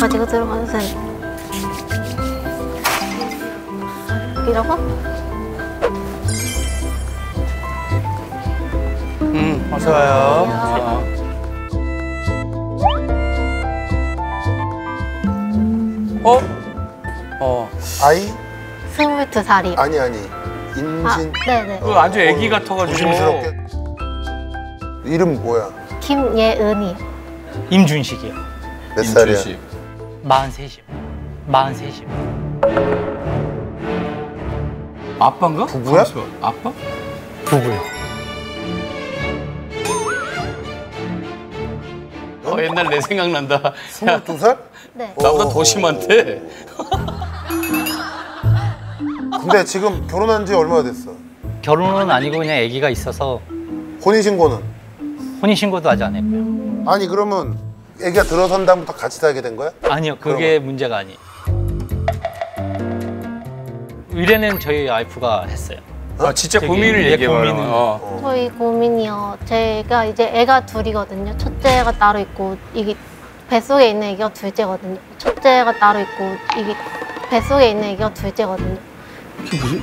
가지고 들어가세요. 여기라고? 어서 와요. 아이? 22살이요. 아니 임신. 네네. 그 아주 애기 같아가지고. 조심스럽게. 이름 뭐야? 김예은이요. 임준식이요. 몇 살이야? 43이요. 43이요. 아빠인가? 부부야? 아빠? 부부요. 옛날 내 생각난다. 22살? 네. 나보다 더 심한데? 근데 지금 결혼한 지 얼마나 됐어? 결혼은 아니고 그냥 아기가 있어서 혼인신고는? 혼인신고도 아직 안 했고요. 아니 그러면 애기가 들어선 다음부터 같이 살게 된 거야? 아니요, 그게 문제가 아니에요. 의뢰는 저희 와이프가 했어요. 아, 진짜 저기, 고민을 예, 얘기해봐요. 고민은. 저희 고민이요. 제가 이제 애가 둘이거든요. 첫째가 따로 있고 이게 뱃속에 있는 애기가 둘째거든요. 첫째가 따로 있고 이게 뱃속에 있는 애기가 둘째거든요. 이게 뭐지?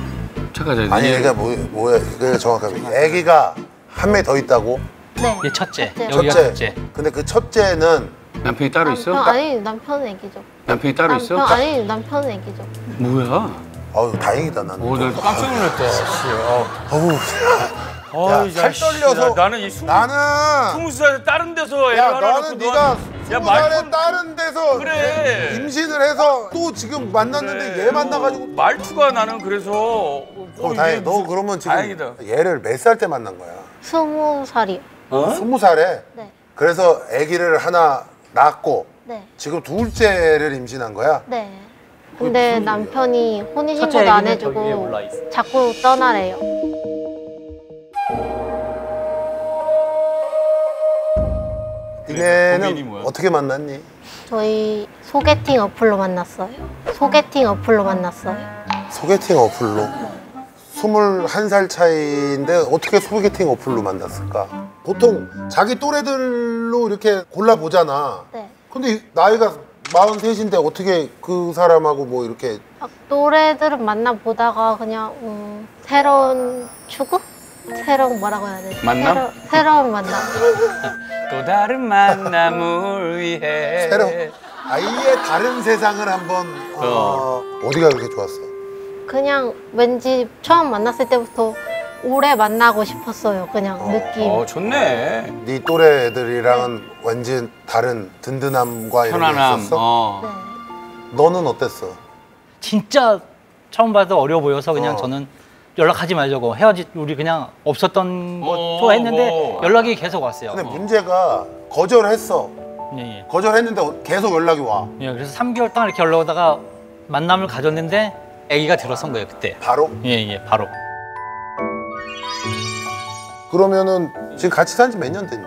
잠깐, 아니 애가 뭐야? 이게 정확하게 애기가 한 명 더 있다고? 네. 이게 첫째, 첫째. 여기가 첫째. 근데 그 첫째는 남편이 따로 있어? 아니 남편 애기죠. 남편이 따로 있어? 아니 남편 애기죠. 뭐야? 아유 다행이다 나는. 나 깜짝 놀랐다. 어우. 야, 살 떨려서. 나는 나는 20살 다른 데서 애를 야 하나 너는 낳고 네가 야, 20살에 다른 데서 그래. 임신을 해서 또 지금 만났는데 그래. 얘 만나가지고 말투가 나는 그래서 다행이다. 너 그러면 지금 다행이다. 얘를 몇 살 때 만난 거야? 20살이요. 20살에? 네. 그래서 아기를 하나 낳았고 네. 지금 둘째를 임신한 거야? 네. 근데 남편이 첫째 혼인신고도 안 애기는 저기 위에 해주고 올라 있어. 자꾸 떠나래요. 고민이 니네는 뭐야? 어떻게 만났니? 저희 소개팅 어플로 만났어요. 소개팅 어플로 만났어요. 소개팅 어플로? 21살 차이인데 어떻게 소개팅 어플로 만났을까? 보통 자기 또래들로 이렇게 골라보잖아. 네. 근데 나이가 43인데 어떻게 그 사람하고 뭐 이렇게 막 또래들은 만나보다가 그냥 새로운 추구? 새로운 뭐라고 해야 되지? 만남? 새로운 만남. 또 다른 만남을 위해 아예 다른 세상을 한번 어디가 그렇게 좋았어? 그냥 왠지 처음 만났을 때부터 오래 만나고 싶었어요. 그냥 느낌. 좋네. 네 또래 애들이랑은 완전 다른 든든함과 이런 게 편안함. 있었어? 네. 너는 어땠어? 진짜 처음 봐도 어려워 보여서 그냥 어. 저는 연락하지 말자고 우리 그냥 없었던 것도 했는데 연락이 계속 왔어요. 근데 문제가 거절했어. 예, 예. 거절했는데 계속 연락이 와. 예, 그래서 3개월 동안 이렇게 연락 오다가 만남을 가졌는데 아기가 들어선 거예요 그때. 바로? 예, 바로. 그러면은 지금 같이 산 지 몇 년 됐니?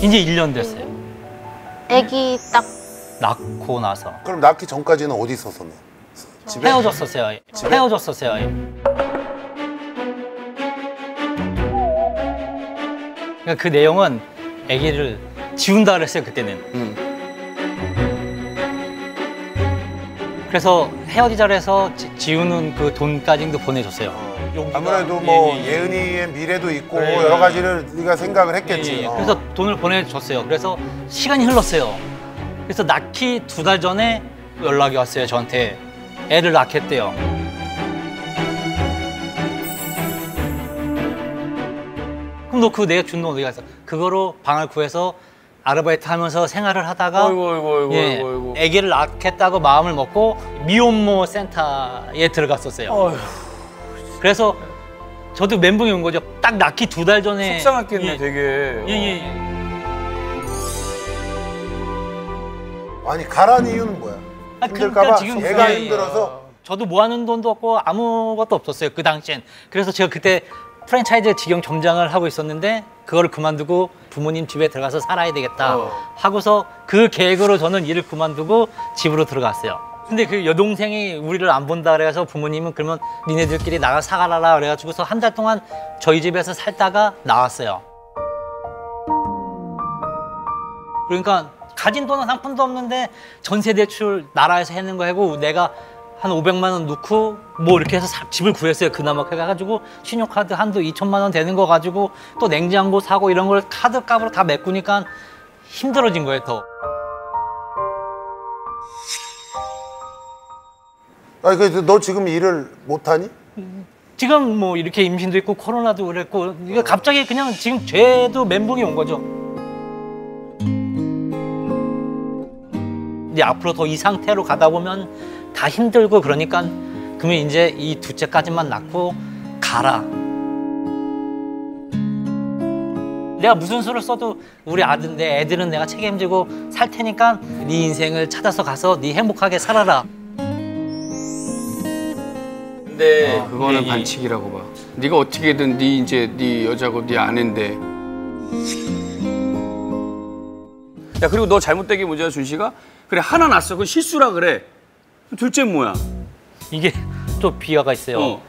이제 1년 됐어요. 애기 딱 낳고 나서 그럼 낳기 전까지는 어디 있었어 너? 집에? 헤어졌었어요. 헤어졌었어요. 그러니까 그 내용은 아기를 지운다 그랬어요 그때는. 그래서 헤어지자고 해서 지우는 그 돈까지도 보내줬어요. 아무래도 예, 뭐 예, 예. 예은이의 미래도 있고 그래. 여러 가지를 네가 생각을 했겠지. 예, 예. 그래서 돈을 보내줬어요. 그래서 시간이 흘렀어요. 그래서 낳기 2달 전에 연락이 왔어요 저한테. 애를 낳겠대요. 그럼 너 그 내가 준 돈 어디 갔어? 그거로 방을 구해서 아르바이트 하면서 생활을 하다가 아이고. 아기를 낳겠다고 마음을 먹고 미혼모 센터에 들어갔었어요. 그래서 저도 멘붕이 온 거죠. 딱 낳기 2달 전에. 속상했겠네 예. 되게. 예. 아니 가란 이유는 뭐야? 힘들까봐? 지금 얘가 예, 예. 힘들어서? 저도 모아놓은 돈도 없고 아무것도 없었어요 그 당시엔. 그래서 제가 그때 프랜차이즈 직영 점장을 하고 있었는데 그거를 그만두고 부모님 집에 들어가서 살아야 되겠다 하고서 그 계획으로 저는 일을 그만두고 집으로 들어갔어요. 근데 그 여동생이 우리를 안 본다 그래서 부모님은 그러면 니네들끼리 나가 사가라 그래가지고서 한 달 동안 저희 집에서 살다가 나왔어요. 그러니까 가진 돈은 한 푼도 없는데 전세 대출 나라에서 해는 거 하고 내가 한 500만 원 넣고 뭐 이렇게 해서 집을 구했어요. 그나마 해가지고 신용카드 한도 2천만 원 되는 거 가지고 또 냉장고 사고 이런 걸 카드 값으로 다 메꾸니까 힘들어진 거예요, 더. 아니 그래서 너 지금 일을 못 하니? 지금 뭐 이렇게 임신도 있고 코로나도 그랬고 이거 갑자기 그냥 지금 죄도 멘붕이 온 거죠. 이제 앞으로 더 이 상태로 가다 보면 다 힘들고 그러니까 그러면 이제 이 둘째까지만 낳고 가라. 내가 무슨 수를 써도 우리 아들인데 애들은 내가 책임지고 살 테니까 네 인생을 찾아서 가서 네 행복하게 살아라. 근데 그거는 반칙이라고 봐. 네가 어떻게든 네 여자고 네 아내인데. 야 그리고 너 잘못된 게 문제야 준 씨가? 그래 하나 낳았어. 그건 실수라 그래. 둘째는 뭐야? 이게 또 비화가 있어요.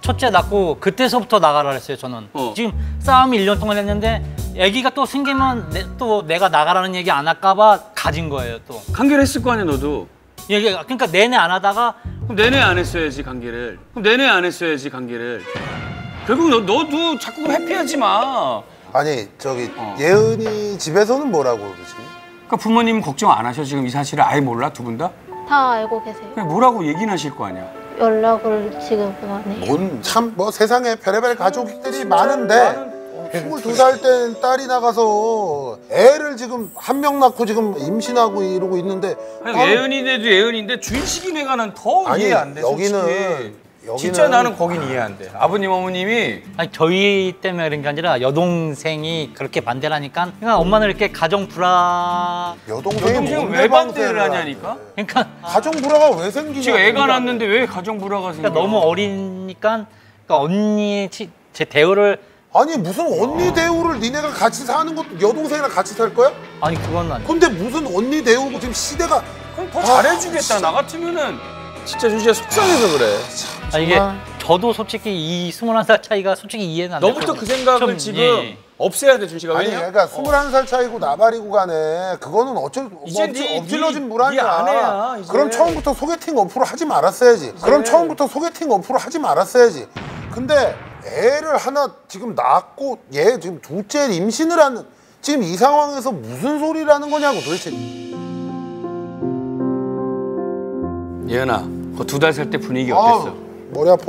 첫째 낳고 그때서부터 나가라 그랬어요, 저는. 지금 싸움이 1년 동안 했는데 아기가 또 생기면 또 내가 나가라는 얘기 안 할까 봐 가진 거예요, 또. 관계를 했을 거 아니야, 너도. 그러니까 내내 안 하다가 그럼 내내 안 했어야지, 관계를. 결국 너도 자꾸 회피하지 마. 아니 저기 예은이 집에서는 뭐라고 그러지? 그러니까 부모님 걱정 안 하셔? 지금 이 사실을 아예 몰라, 두 분 다? 다 알고 계세요. 그냥 뭐라고 얘기는 하실 거 아니야. 연락을 지금 안 해요. 참 뭐 세상에 별의별 가족들이 많은데 22살 땐 딸이 나가서 애를 지금 한 명 낳고 지금 임신하고 이러고 있는데 아니, 예은이도 예은인데 준식이네가 난 더 이해 안 돼, 여기는 진짜 나는 거긴 이해 안 돼. 아버님 어머님이 아니 저희 때문에 그런 게 아니라 여동생이 그렇게 반대를 하니까 그러니까 엄마는 이렇게 가정 불화 여동생이 왜 반대를 하냐니까. 그러니까 가정 불화가 왜 생기냐? 지금 애가 낳았는데 왜 가정 불화가 생겨? 그러니까 너무 어리니까 그러니까 언니 제 대우를 아니 무슨 언니 대우를 니네가 같이 사는 것도 여동생이랑 같이 살 거야? 아니 그건 아니야. 근데 무슨 언니 대우고 지금 시대가 그럼 더 잘해주겠다. 나 같으면은 진짜 준씨가 속상해서 그래. 아, 이게 저도 솔직히 이 21살 차이가 솔직히 이해는 안 돼. 너부터 그 생각을 지금 없애야 돼, 준씨가. 아니 왜냐? 그러니까 21살 차이고 나발이고 간에 그거는 엎질러진 물 아니야. 아내야, 이제. 그럼 처음부터 소개팅 어플을 하지 말았어야지. 근데 애를 하나 지금 낳고 얘 지금 둘째 임신을 하는 지금 이 상황에서 무슨 소리라는 거냐고 도대체. 예은아, 그 2달 살 때 분위기 어땠어? 머리 아파.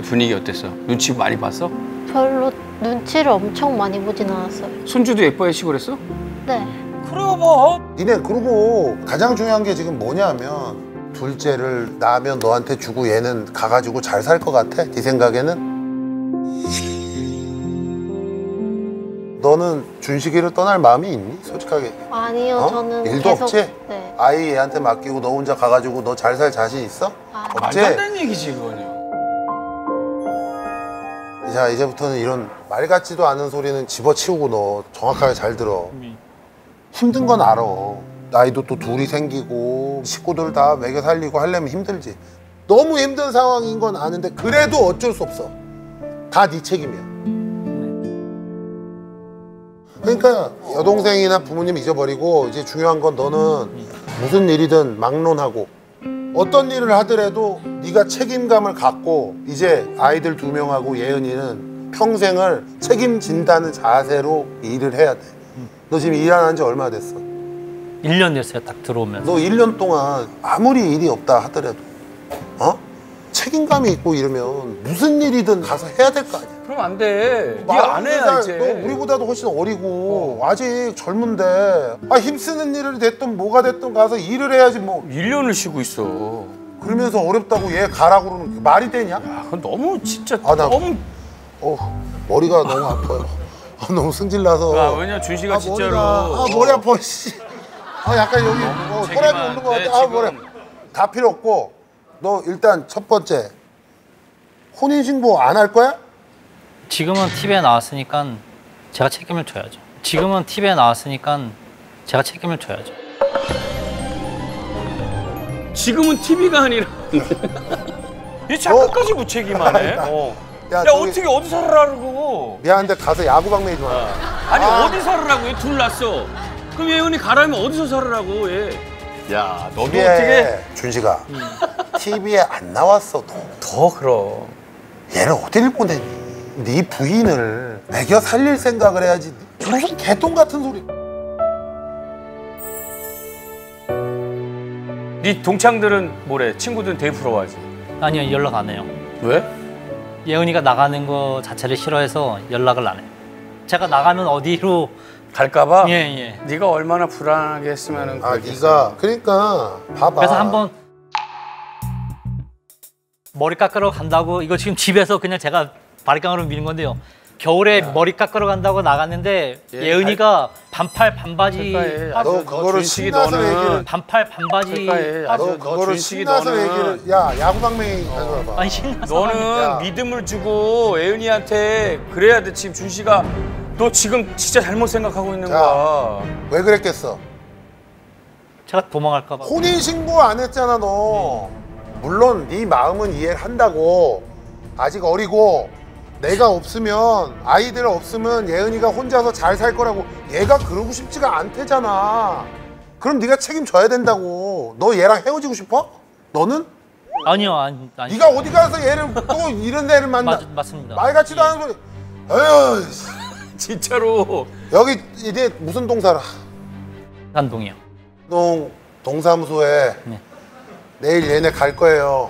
분위기 어땠어? 눈치 많이 봤어? 별로 눈치를 엄청 많이 보진 않았어요. 손주도 예뻐해시고 그랬어? 네. 그래요, 뭐. 니네 그리고 가장 중요한 게 지금 뭐냐면 둘째를 낳으면 너한테 주고 얘는 가가지고 잘 살 것 같아? 네 생각에는? 너는 준식이를 떠날 마음이 있니? 솔직하게. 아니요, 저는 일도 계속 없지? 네. 아이 얘한테 맡기고 너 혼자 가가지고 너 잘 살 자신 있어? 없지? 말도 안 되는 얘기지, 그거는. 자, 이제부터는 이런 말 같지도 않은 소리는 집어치우고 너 정확하게 잘 들어. 힘든 건 알아. 나이도 또 둘이 생기고 식구들 다 먹여 살리고 하려면 힘들지. 너무 힘든 상황인 건 아는데 그래도 어쩔 수 없어. 다 네 책임이야. 그러니까 여동생이나 부모님 잊어버리고 이제 중요한 건 너는 무슨 일이든 막론하고 어떤 일을 하더라도 네가 책임감을 갖고 이제 아이들 2명하고 예은이는 평생을 책임진다는 자세로 일을 해야 돼. 너 지금 일 안 한 지 얼마 됐어? 1년 됐어요, 딱 들어오면서. 너 1년 동안 아무리 일이 없다 하더라도 책임감이 있고 이러면 무슨 일이든 가서 해야 될 거 아니야. 그럼 안 돼. 네 아내야, 이제. 너 우리보다도 훨씬 어리고 아직 젊은데 힘쓰는 일을 됐든 뭐가 됐든 가서 일을 해야지 뭐. 1년을 쉬고 있어. 그러면서 어렵다고 얘 가라고 그러는 게 말이 되냐? 야, 그건 너무 진짜 나 너무. 머리가 너무 아파요. 너무 승질나서. 왜냐 준씨가 진짜로. 머리 아파. 씨. 약간 여기 혈압이 오는 거 같아. 머리. 다 필요 없고 너 일단 첫 번째 혼인신고 안 할 거야? 지금은 TV에 나왔으니까 제가 책임을 져야죠. 지금은 TV가 아니라. 이 자꾸까지 무책임하네. 야, 어떻게 어디서 살아라고. 미안한데 가서 야구 방맹이 좀 하자. 아니 어디 살으라고 얘 둘 낳았어. 그럼 예은이 가라면 어디서 살으라고 얘. 야 너도 어떻게 TV에 준식아 TV에 안 나왔어 너. 더 그럼. 얘를 어딜 보내니? 네 부인을 매겨 살릴 생각을 해야지. 무슨 개똥 같은 소리. 네 동창들은 뭐래? 친구들은 되게 부러워하지. 아니요, 연락 안 해요. 왜? 예은이가 나가는 거 자체를 싫어해서 연락을 안 해요. 제가 나가면 어디로 갈까봐? 예. 네가 얼마나 불안하게 했으면은. 아 그랬겠어. 네가 그러니까 봐봐. 그래서 한번 머리 깎으러 간다고 이거 지금 집에서 그냥 제가 바리깡으로 미는 건데요. 겨울에 머리 깎으러 간다고 나갔는데 예, 예은이가 반팔 반바지 그러니까 너 그거를 준식이 신나서 너는 얘기를. 반팔 반바지 그러니까 너 그거를 신나서 얘기를. 야 야구방맹이 하지 마. 아니 신나서 너는 야. 믿음을 주고 예은이한테 그래야 돼. 지금 준씨가 너 지금 진짜 잘못 생각하고 있는 자. 거야. 왜 그랬겠어? 제가 도망갈까 봐. 혼인 신고 안 했잖아 너. 물론 네 마음은 이해를 한다고. 아직 어리고 내가 없으면 아이들 없으면 예은이가 혼자서 잘 살 거라고. 얘가 그러고 싶지가 않대잖아. 그럼 네가 책임져야 된다고. 너 얘랑 헤어지고 싶어? 너는? 아니요, 아니. 네가 어디 가서 얘를 또 이런 애를 만나. 맞습니다. 말 같지도 않은 소리. 에휴. 진짜로. 여기 이제 무슨 동사라? 한동이요. 동사무소에 네. 내일 얘네 갈 거예요.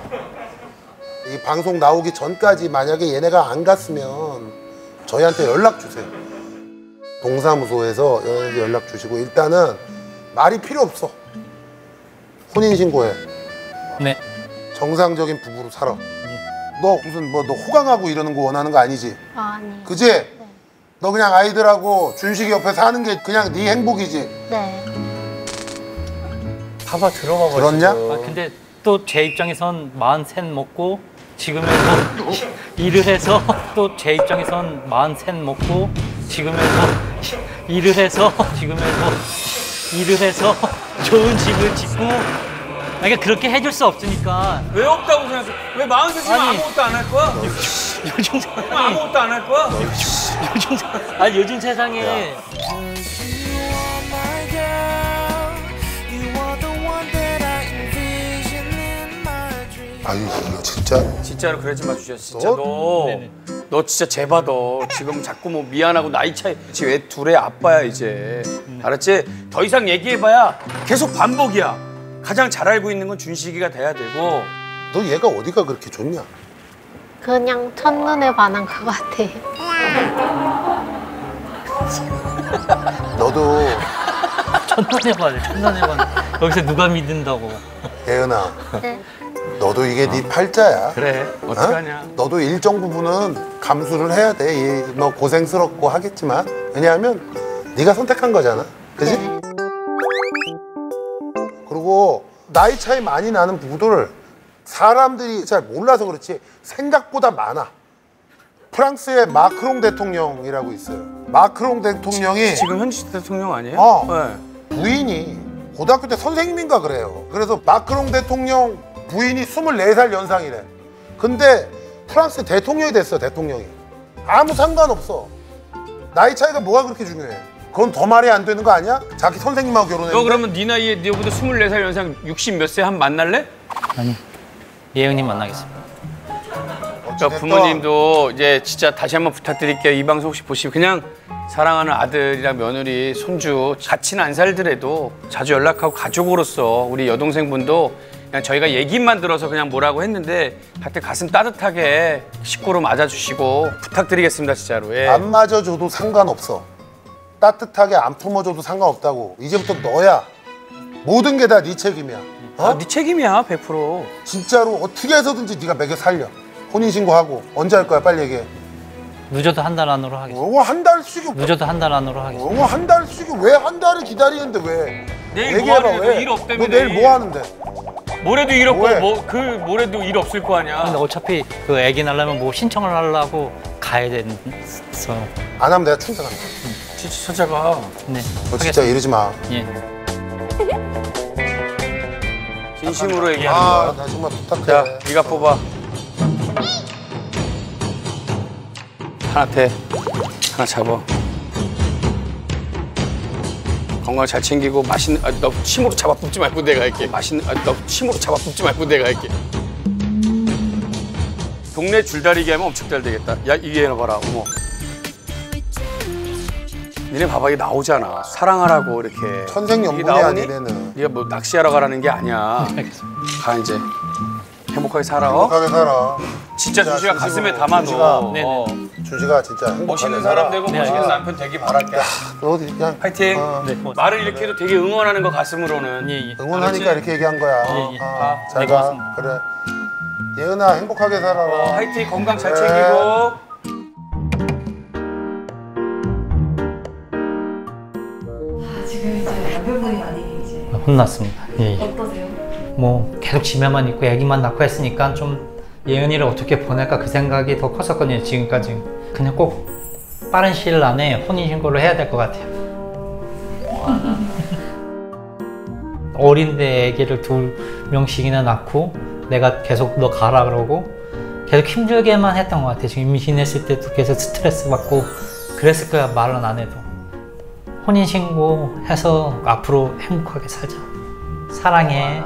이 방송 나오기 전까지 만약에 얘네가 안 갔으면 저희한테 연락 주세요. 동사무소에서 연락 주시고 일단은 말이 필요 없어. 혼인 신고해. 네. 정상적인 부부로 살아. 너 무슨 너 호강하고 이러는 거 원하는 거 아니지? 아, 아니에요. 그지? 너 그냥 아이들하고 준식이 옆에 사는 게 그냥 네 행복이지. 네. 봐봐 들어가 버렸어. 들었냐? 아, 근데 또 제 입장에선 43 먹고 지금에서 일을 해서 또 제 입장에선 43 먹고 지금에서 일을 해서 좋은 집을 짓고 그러니까 그렇게 해줄 수 없으니까 왜 없다고 생각해? 왜 43이면 아니. 아무것도 안 할 거야? 요즘 아무것도 안 할 거야? 요즘 세상에 아유 이거 진짜. 진짜로 그러지 마 주셨어. 진짜 너? 너. 네네. 너 진짜 제발 너 지금 자꾸 뭐 미안하고 나이 차이. 지금 애 둘의 아빠야 이제. 알았지? 더 이상 얘기해봐야 계속 반복이야. 가장 잘 알고 있는 건 준식이가 돼야 되고. 너 얘가 어디가 그렇게 좋냐? 그냥 첫눈에 반한 것 같아요. 너도 첫눈에 봐. 여기서 누가 믿는다고. 예은아, 네. 너도 이게 네 팔자야. 그래. 어? 어떡하냐. 너도 일정 부분은 감수를 해야 돼. 뭐 고생스럽고 하겠지만 왜냐하면 네가 선택한 거잖아. 그지? 네. 그리고 나이 차이 많이 나는 부부들 사람들이 잘 몰라서 그렇지 생각보다 많아. 프랑스의 마크롱 대통령이라고 있어요. 마크롱 대통령이 지금 현직 대통령 아니에요? 어. 네. 부인이 고등학교 때 선생님인가 그래요. 그래서 마크롱 대통령 부인이 24살 연상이래. 근데 프랑스 대통령이 됐어. 대통령이. 아무 상관없어. 나이 차이가 뭐가 그렇게 중요해. 그건 더 말이 안 되는 거 아니야? 자기 선생님하고 결혼했는데. 너 그러면 네 나이에 너보다 24살 연상 60 몇 세 한 만날래? 아니 예은님 만나겠습니다. 그러니까 부모님도 이제 진짜 다시 한번 부탁드릴게요. 이 방송 혹시 보시면 그냥 사랑하는 아들이랑 며느리, 손주 같이는 안 살더라도 자주 연락하고 가족으로서 우리 여동생분도 그냥 저희가 얘기만 들어서 그냥 뭐라고 했는데 밖에 가슴 따뜻하게 식구로 맞아주시고 부탁드리겠습니다. 진짜로. 예. 안 맞아줘도 상관없어. 따뜻하게 안 품어줘도 상관없다고. 이제부터 너야. 모든 게 다 네 책임이야. 어? 아, 네 책임이야 100%. 진짜로 어떻게 해서든지 네가 먹여 살려. 혼인신고하고 언제 할 거야? 빨리 얘기해. 늦어도 한 달 안으로 하겠습니다. 뭐 한 달씩이 늦어도 한 달 안으로 하겠습니다. 뭐 한 달씩이 왜 한 달을 기다리는데 왜? 내일 얘기해봐, 뭐 하는데 왜? 일 없다며, 너 내일 내일. 뭐 하는데? 모레도 일 없고 뭐해? 모레도 일 없을 거 아니야. 근데 어차피 그 애기 낳으려면 뭐 신청을 하려고 가야 돼서 안 하면 내가 충성한다. 진짜 찾아가. 네. 너 진짜 이러지 마. 예. 진심으로 얘기하는 아, 거야. 나 정말 부탁해. 자, 네가 뽑아. 하나 대, 하나 잡아. 건강 잘 챙기고 맛있는 너 침으로 잡아 뿜지 말고 내가 할게. 맛있는 너 침으로 잡아 뿜지 말고 내가 할게. 동네 줄다리기 하면 엄청 잘 되겠다. 야 이게 봐라. 어머. 니네 봐봐 이게 나오잖아. 사랑하라고 이렇게. 천생연분이야 니네는. 네가 뭐 낚시하러 가라는 게 아니야. 가 이제. 행복하게 살아. 행복하게 살아. 진짜 준식아 가슴에 담아둬. 준식아 진짜 행복하게 멋있는 살아. 사람 되고 멋있는 남편 되기 바랄게. 너 어디 그냥 파이팅. 네, 말을 이렇게 해도 되게 응원하는 거 가슴으로는. 예. 응원하니까 알았지? 이렇게 얘기한 거야. 예. 잘 네, 가. 고맙습니다. 그래. 예은아 행복하게 살아라. 파이팅 건강 잘 그래. 챙기고. 지금 이제 남편분이 많이 이제 혼났습니다. 예. 어떠세요? 뭐 계속 집에만 있고 애기만 낳고 했으니까 좀 예은이를 어떻게 보낼까 그 생각이 더 컸었거든요. 지금까지 그냥 꼭 빠른 시일 안에 혼인신고를 해야 될 것 같아요. 어린데 애기를 2명씩이나 낳고 내가 계속 너 가라 그러고 계속 힘들게만 했던 것 같아요. 지금 임신했을 때도 계속 스트레스 받고 그랬을 거야. 말은 안 해도. 혼인신고 해서 앞으로 행복하게 살자. 사랑해.